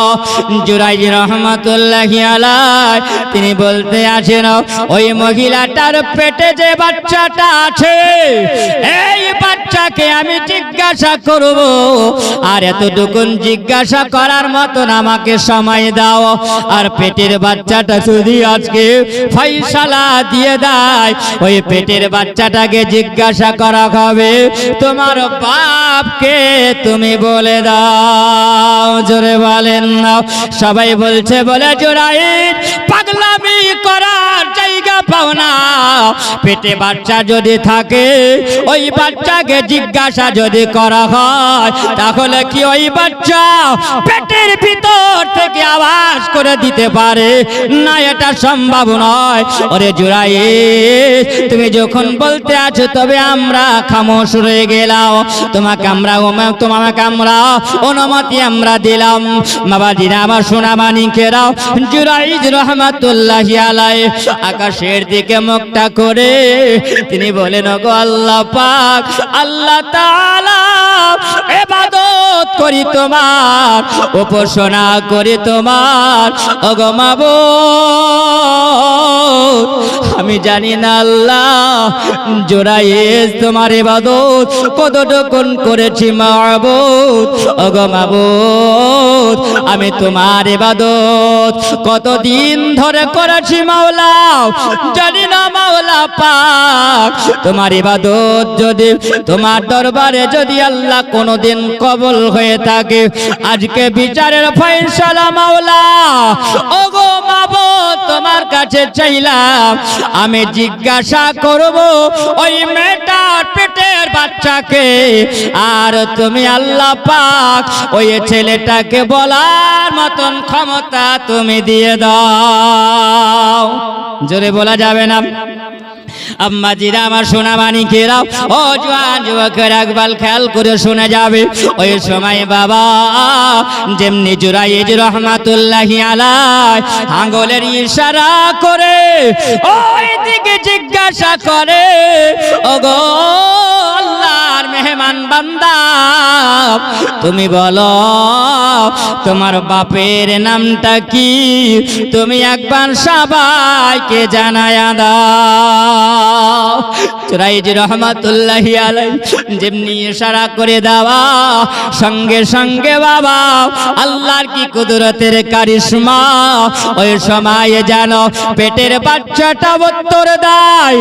জুরাইজ রহমাতুল্লাহি আলাইহি তিনি বলতে আছেন, ওই মহিলাটার পেটে যে বাচ্চাটা আছে এই বাচ্চাকে আমি জিজ্ঞাসা করব, আর এতটুকুন জিজ্ঞাসা করার মতন আমাকে সময় দাও। আর পেটের বাচ্চাটা যদি আজকে ফয়সালা দিয়ে দেয়, ওই পেটের বাচ্চাটাকে জিজ্ঞাসা করা হবে, তোমার বাপকে তুমি বলে দাও। জোরে বলেন না। সবাই বলছে, বলে জুরাইজ পাগলামি করার জায়গা পাও না। পেটে বাচ্চা যদি থাকে, ওই বাচ্চাকে জিজ্ঞাসা যদি করা হয়, তাহলে কি ওই বাচ্চা পেটের ভিতর থেকে আওয়াজ করে দিতে পারে না? এটা সম্ভব নয়। ওরে জুরাইজ তুমি যখন বলতে আছো, তবে আমরা খামোশ রয়ে গেলাম। তোমাকে আমরা অনুমতি আমরা দিলাম। বাবাজিরা আমার সোনা মানিকেরাও, জুরাইজ রহমাতুল্লাহি আলাইহি আকাশের দিকে মুখটা করে তিনি বলেন, ওগো আল্লাহ পাক, আল্লাহ তাআলা ইবাদত করি তোমার, উপাসনা করি তোমার। ওগো মাবুদ, আমি জানি না আল্লাহ জুরাইজ তোমার ইবাদত কতটুকুন করেছি মাবুদ। ওগো মাবুদ, আমি তোমার ইবাদত কতদিন ধরে করেছি মাওলা জানি না। মাওলা পাক, তোমার ইবাদত যদি তোমার দরবারে যদি আল্লাহ কোনদিন কবুল হয়ে থাকে, আজকে বিচারের ফয়সালা মাওলা ওগো মাবুদ তোমার কাছে চাইলাম, আমি জিজ্ঞাসা করব ওই মেয়েটার পেটের বাচ্চাকে, আর তুমি আল্লাহ পাক ওই ছেলেটাকে বলার মতন ক্ষমতা তুমি দিয়ে দাও। জোরে বলা যাবে না? আম্মাজিরা আমার সোনা মানিকেরাও, ও জওয়ান যুবকের একবার খেয়াল করে শুনে যাবে। ওই সময় বাবা যেমনি জুরাইজ রহমাতুল্লাহি আলাইহি আঙ্গুলের ইশারা করে ওই দিকে জিজ্ঞাসা করে, ওগো আল্লাহর মেহমান বান্দা, তুমি বলো তোমার বাপের নামটা কি? তুমি একবার সবাইকে জানায়া দাও। জুরাইজ রহমাতুল্লাহি আলাইহি যেমনি ইশারা করে দেওয়া, সঙ্গে সঙ্গে বাবা আল্লাহর কি কুদরতের কারিশমা, ওই সময় যেন পেটের বাচ্চাটা উত্তর দেয়,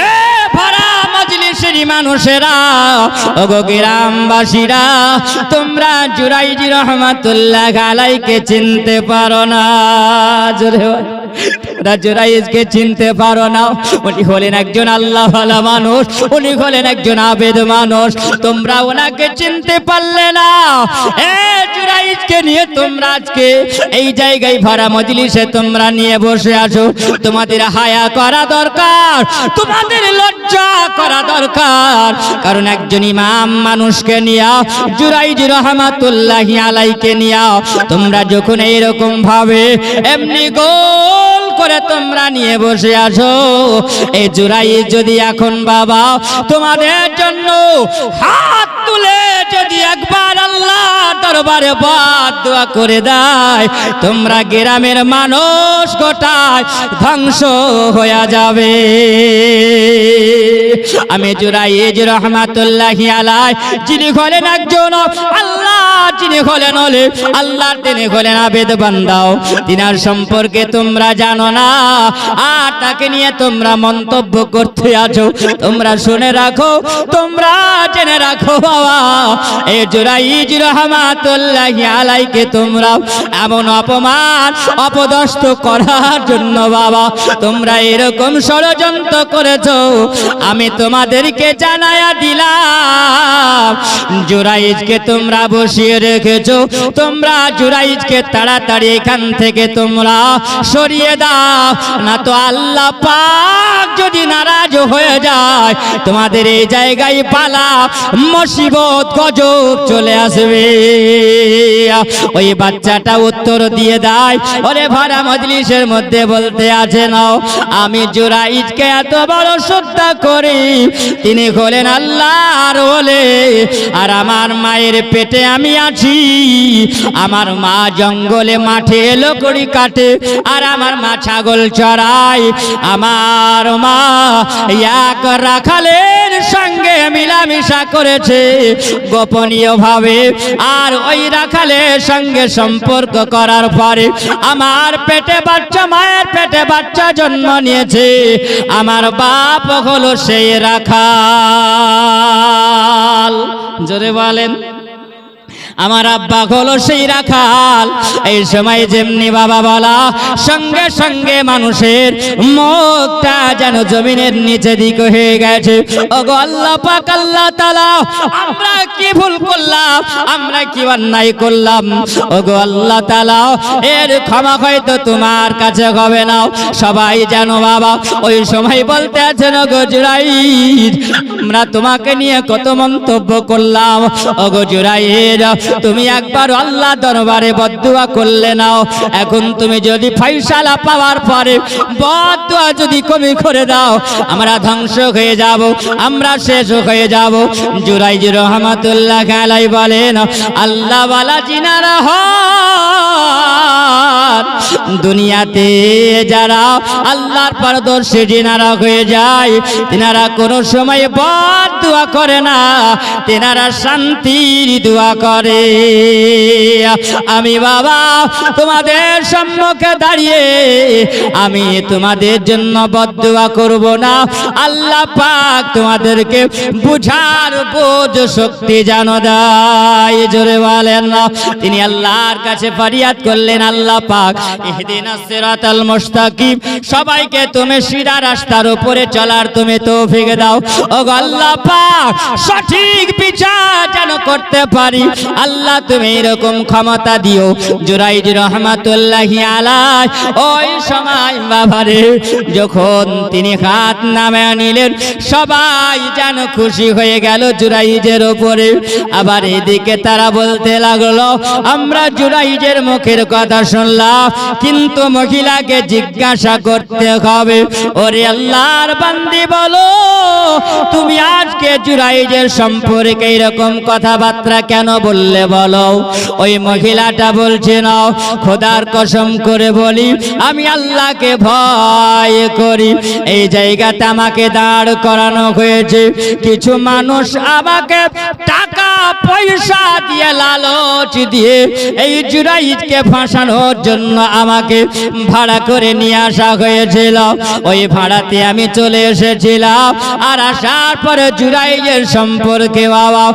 এ ভরা মজলিসের মানুষেরা, ওগো গ্রামবাসীরা, তোমরা জুরাইজ রহমাতুল্লাহি আলাইহিকে চিনতে পারো না। জুরাইজকে চিনতে পারো না? উনি হলেন একজন আল্লাহওয়ালা মানুষ, উনি হলেন একজন আবেদ মানুষ, তোমরা ওনাকে চিনতে পারলে না। এ জুরাইজকে নিয়ে তোমরা আজকে এই জায়গায় ভরা মজলিসে তোমরা নিয়ে বসে আছো। তোমাদের হায়া করা দরকার, তোমাদের লজ্জা করা দরকার, কারণ একজন ইমাম মানুষকে নিয়ে, জুরাইজ রহমাতুল্লাহি আলাইহিকে নিয়ে তোমরা যখন এইরকম ভাবে এমনি গোল করে তোমরা নিয়ে বসে আছো, এই জুরাইজ যদি এখন বাবা তোমাদের জন্য হাত তুলে যদি একবার আল্লাহ দরবারে বাদ দোয়া করে দেয়, তোমরা গ্রামের মানুষ গোটায় ধ্বংস হয়ে যাবে। আমি জুরাইজ রহমাতুল্লাহি আলাইহি যিনি হলেন একজন আল্লাহ, যিনি হলেন আল্লাহর, তিনি হলেন আবেদ বান্দাও, তিনার সম্পর্কে তোমরা জানো না, আর তাকে নিয়ে তোমরা মন্তব্য করতে আছো। তোমরা শুনে রাখো, তোমরা জেনে রাখো বাবা, এই জুরাইজ রহমাতুল্লাহি আলাইহিকে তোমরা এমন অপমান অপদস্থ করার জন্য বাবা তোমরা এরকম ষড়যন্ত্র করেছো, আমি তোমাদেরকে জানায়া দিলাম। জুরাইজকে তোমরা বসিয়ে রেখেছো, তোমরা জুরাইজকে তাড়াতাড়ি এখান থেকে তোমরা সরিয়ে দাও, না তো আল্লাহ পাক যদি নারাজ হয়ে যায়, তোমাদের এই জায়গায় পালা মুসিবত গজব চলে আসবে। ওই বাচ্চাটা উত্তর দিয়ে দেয়, ওরে ভরা মজলিসের মধ্যে বলতে আছে নাও, আমি জুরাইজকে এত বড় শ্রদ্ধা করি, তিনি হলেন আল্লাহর ওলি, আর আমার মায়ের পেটে আমি আছি। আমার মা জঙ্গলে মাঠে লকড়ি কাটে, আর আমার মা ছাগল চড়ায়। আমার মা এক রাখালের সঙ্গে মিলামিশা করেছে গোপনীয় ভাবে, আর ওই রাখালের সঙ্গে সম্পর্ক করার পরে আমার পেটে বাচ্চা, মায়ের পেটে বাচ্চা জন্ম নিয়েছে। আমার বাপ হলো সেই রাখাল। জোরে বলেন, আমার আব্বা হলো সেই রাখাল। এই সময় যেমনি বাবা বলা, সঙ্গে সঙ্গে মানুষের মুখটা যেন জমিনের নিচে দিকে হয়ে গেছে। ওগো আল্লাহ পাক, আল্লাহ তাআলা, আমরা কি ভুল করলাম, আমরা কি অন্যায় করলাম? ওগো আল্লাহ তাআলা, এর ক্ষমা হয়তো তোমার কাছে হবে না। সবাই যেন বাবা ওই সময় বলতে আছেন, ওগো জুরাইজ, আমরা তোমাকে নিয়ে কত মন্তব্য করলাম। ওগো জুরাইজ, তুমি একবার আল্লাহ দরবারে বদদুয়া করলে নাও, এখন তুমি যদি ফয়সালা পাওয়ার পরে বদদুয়া যদি কমি করে দাও, আমরা ধ্বংস হয়ে যাব, আমরা শেষ হয়ে যাব। জুরাইজ রহমাতুল্লাহ আলাইহি বলেন, আল্লাহ ওয়ালা জিনারা হন, দুনিয়াতে যারা আল্লাহর পারদর্শী জিনারা হয়ে যায়, তিনারা কোনো সময় বদদুয়া করে না, তিনারা শান্তির দোয়া করে। আমি বাবা তোমাদের সম্মুখে দাঁড়িয়ে আমি তোমাদের জন্য বদদুয়া করব না। আল্লাহ পাক তোমাদেরকে বুঝার বোঝ শক্তি জানো দেয়। জোরে বলেন না। তিনি আল্লাহর কাছে ফরিয়াদ করলেন, আল্লাহ পাক ইহদিনাস সিরাতাল মুস্তাকিম, সবাইকে তুমি সিধা রাস্তার উপরে চলার তুমি তৌফিক দাও। ওগো আল্লাহ পাক, সঠিক বিচার যেন করতে পারি, আল্লাহ তুমি এরকম ক্ষমতা দিও। জুরাইজ রহমাতুল্লাহি আলাইহি ওই সময় বাবারে যখন তিনি হাত নামে নিলেন, সবাই যেন খুশি হয়ে গেল জুরাইজের উপরে। আবার এদিকে তারা বলতে লাগলো, আমরা জুরাইজের মুখের কথা শুনলাম, কিন্তু মহিলাকে জিজ্ঞাসা করতে হবে। ওরে আল্লাহর বান্দি, বলো তুমি আজকে জুরাইজের সম্পর্কে এরকম কথাবার্তা কেন বললে বলো? ওই মহিলাটা বলছে, না খোদার কসম করে বলি, আমি আল্লাহকে ভয় করি। এই জায়গাতে আমাকে দাঁড় করানো হয়েছে, কিছু মানুষ আমাকে টাকা পয়সা দিয়ে, লালচ দিয়ে এই জুরাইজকে ফাঁসানোর জন্য আমাকে ভাড়া করে নিয়ে আসা হয়েছিল। ওই ভাড়াতে আমি চলে এসেছিলাম, আর আসার পরে জুরাইজের সম্পর্কে বাবা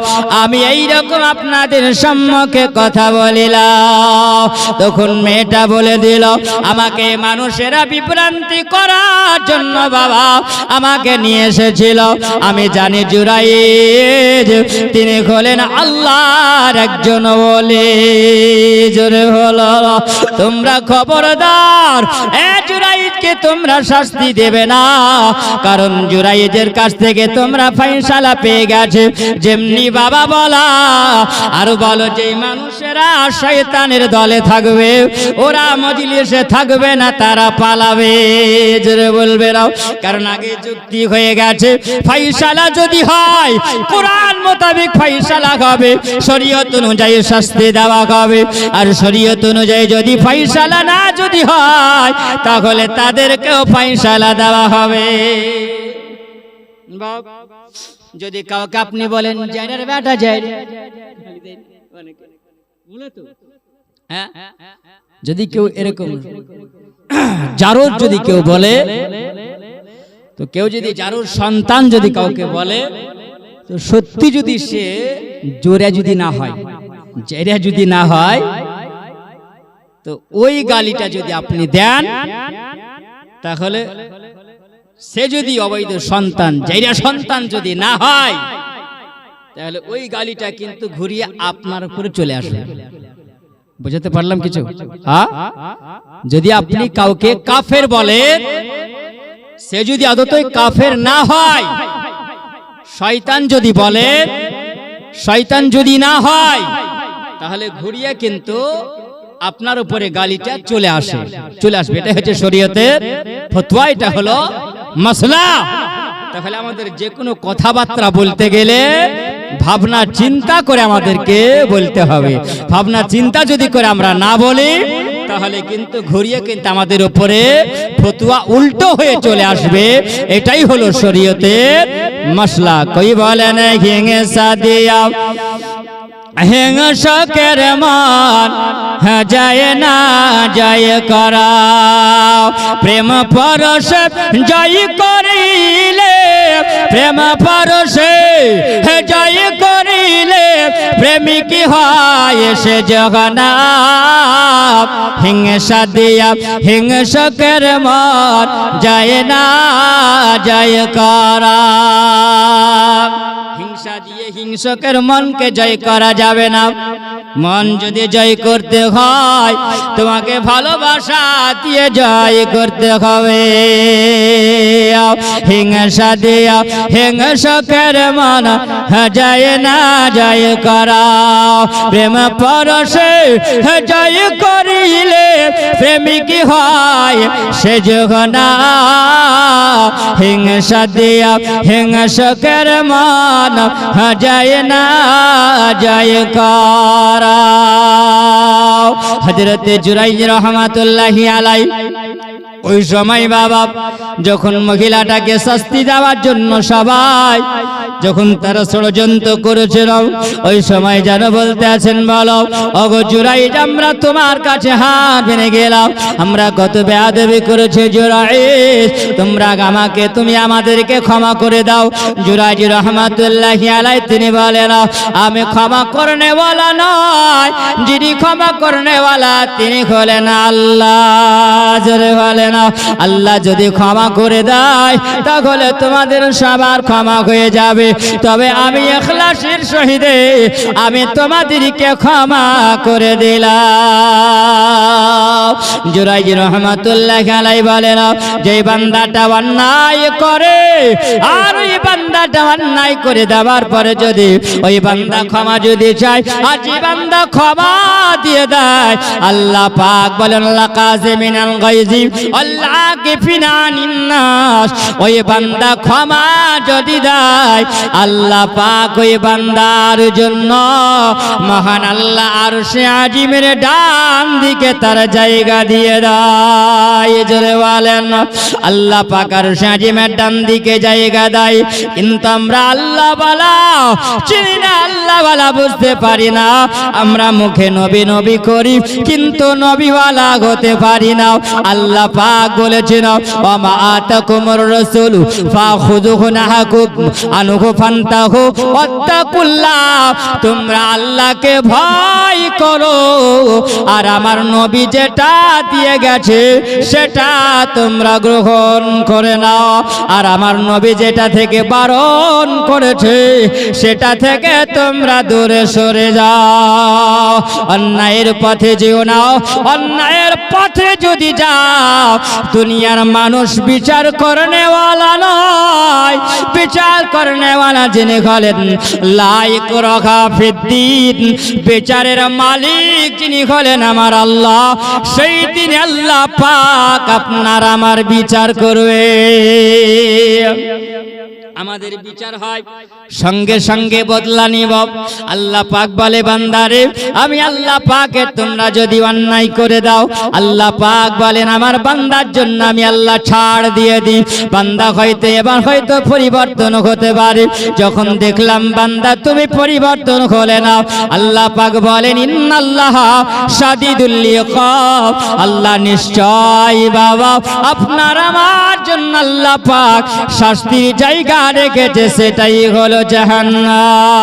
আমি এইরকম আপনাদের সম্মুখে কথা বলিলাম। তখন মেয়েটা বলে দিল, আমাকে মানুষেরা বিভ্রান্তি করার জন্য বাবা আমাকে নিয়ে এসেছিল। আমি জানি জুরাইজ তিনি হলেন আল্লাহর একজন ওলি। জোরে হলো, তোমরা খবরদার, এ জুরাইজকে তোমরা শাস্তি দেবে না, কারণ জুরাইজের কাছ থেকে তোমরা ফয়সালা পেয়ে গেছে। যেমনি বাবা বলা, আর বলো যে মানুষেরা শয়তানের দলে থাকবে, ওরা মজলিসে থাকবে না, তারা পালাবে। জোরে বলবে না, কারণ আগে যুক্তি হয়ে গেছে, ফয়সালা যদি হয় কোরআন মোতাবেক ফয়সালা হবে, শরীয়ত অনুযায়ী শাস্তি দেওয়া হবে। আর শরীয়ত অনুযায়ী যদি ফয়সালা না যদি হয়, তাহলে তাদেরকেও ফয়সালা দেওয়া হবে। যদি কাউকে আপনি বলেন জাইনের বেটা যাই, যদি কেউ এরকম জারুর যদি কেউ বলে, তো কেউ যদি জারুর সন্তান যদি কাউকে বলে, তো সত্যি যদি সে জোরে যদি না হয়, জেরা যদি না হয়, তো ওই গালিটা যদি আপনি দেন, তাহলে সে যদি অবৈধ সন্তান, জেরা সন্তান যদি না হয়, তাহলে ওই গালিটা কিন্তু ঘুরিয়ে আপনার উপরে চলে আসবে। বুঝতে পারলাম কিছু? হ্যাঁ, যদি আপনি কাউকে কাফের বলেন, সে যদি আদতই কাফের না হয়, শয়তান যদি বলেন, শয়তান যদি না হয়, তাহলে ঘুরিয়ে কিন্তু আপনার উপরে গালিটা চলে আসবে। এটা হচ্ছে শরীয়তের ফতোয়া, এটা হলো মাসলা। তাহলে আমাদের যে কোনো কথাবার্তা বলতে গেলে ভাবনা চিন্তা করে আমাদেরকে বলতে হবে। ভাবনা চিন্তা যদি করে আমরা না বলি তাহলে কিন্তু ঘুরিয়ে কিন্তু আমাদের উপরে ফতোয়া উল্টো হয়ে চলে আসবে। এটাই হলো শরীয়তের মাসলা। কই বলেন হিংসা দিয়া হিংসকের মান যায় না জয় করা, প্রেম পরশে জয় করিলে, প্রেম পরশে জয় করিলে প্রেমিক হয় সে জগন্নাথ। হিংসা দিয়া হিংসকের মন যায় না জয় করা। হিংসা দিয়ে হিংসকের মনকে জয় করা যাবে না। মন যদি জয় করতে হয় তোমাকে ভালোবাসা দিয়ে জয় করতে হবে। হিংসা দিয়া হিংসকের মন যায় না জয় করা, প্রেম পরশে জয় করিলে প্রেমিক হয় সে জগন্নাথ। হিংসা দিয়া হিংসকের মন যায় না জয় করা। হযরত জুরাইজ রহমাতুল্লাহি আলাইহি ওই সময় বাবা যখন মহিলাটাকে শাস্তি দেওয়ার জন্য সবাই যখন তারা ষড়যন্ত্র করেছিল, ওই সময় যেন বলতে আছেন, বলো ওগো জুরাইজ, আমরা তোমার কাছে হাত ভেঙে গেলাম, আমরা কত বেয়াদবি করেছি জুরাইজ, তুমি আমাদেরকে ক্ষমা করে দাও। জুরাইজ রহমাতুল্লাহি আলাইহি তিনি বলেন, আমি ক্ষমা করনে ওয়ালা নয়, যিনি ক্ষমা করনে ওয়ালা তিনি হলেন আল্লাহ। জোরে বলেন আল্লাহ যদি ক্ষমা করে দেয় তাহলে তোমাদের সবার ক্ষমা হয়ে যাবে। তবে আমি ইখলাসের সহিতে আমি তোমাদেরকে ক্ষমা করে দিলাম। জুরাইজ রহমাতুল্লাহি আলাইহি বলেন, যে বান্দাটা অন্যায় করে আর ওই বান্দাটা অন্যায় করে দেওয়ার পরে যদি ওই বান্দা ক্ষমা যদি চায় আর যে বান্দা ক্ষমা দিয়ে দেয়, আল্লাহ পাক বলেন আল্লাহ কাযিমিনাল গায়জি আল্লাহ গফিনানিন নাস, ওই বান্দা ক্ষমা যদি দেয় আল্লাহ পাক ওই বান্দার জন্য মহান আল্লাহ আরশে আজিমের ডান দিকে তার জায়গা দিয়ে দেয়। জোরে বলেন আল্লাহ পাক আরশে আজিমের ডান দিকে জায়গা দেয়। কিন্তু আমরা আল্লাহ ওয়ালা চিনি না, আল্লাহ ওয়ালা বুঝতে পারি না। আমরা মুখে নবী নবী করি কিন্তু নবীওয়ালা হতে পারি না। আল্লাহ পাক বলেছেন, ওয়া মা আতাকুমুর রাসূলু ফাখুযুহু নাহাকুম আনহু ফান্তাহু ওয়াত্তাকুল্লাহ। তোমরা আল্লাহকে ভয় করো আর আমার নবী যেটা দিয়ে গেছে সেটা তোমরা গ্রহণ করে নাও, আর আমার নবী যেটা থেকে বারণ করেছে সেটা থেকে তোমরা দূরে সরে যাও। অন্যায়ের পথে যেও না, অন্যায়ের পথে যদি যাও দুনিয়ার মানুষ বিচার করনেওয়ালা নয়, বিচার করনেওয়ালা যিনি হলেন লাইক রাখা ফিদ্দিন, বিচারের মালিক যিনি হলেন আমার আল্লাহ, সেই দিন আল্লাহ পাক আপনার আমার বিচার করবে। আমাদের বিচার হয় সঙ্গে সঙ্গে বদলা নিব। আল্লাহ পাক বলে, বান্দারে আমি আল্লাহ পাকের তোমরা যদি অন্যায় করে দাও, আল্লাহ পাক বলেন আমার বান্দার জন্য আমি আল্লাহ ছাড় দিয়ে দিই। বান্দা হয়তো এবার হয়তো পরিবর্তন হতে পারে। যখন দেখলাম বান্দা তুমি পরিবর্তন হলে না, আল্লাহ পাক বলেন ইন্নাল্লাহ শাদীদুল ইকাব, আল্লাহ নিশ্চয় বাবা আপনার আমার জন্য আল্লাহ পাক শাস্তির জায়গা রেখেছে, সেটাই হলো জাহান্নাম।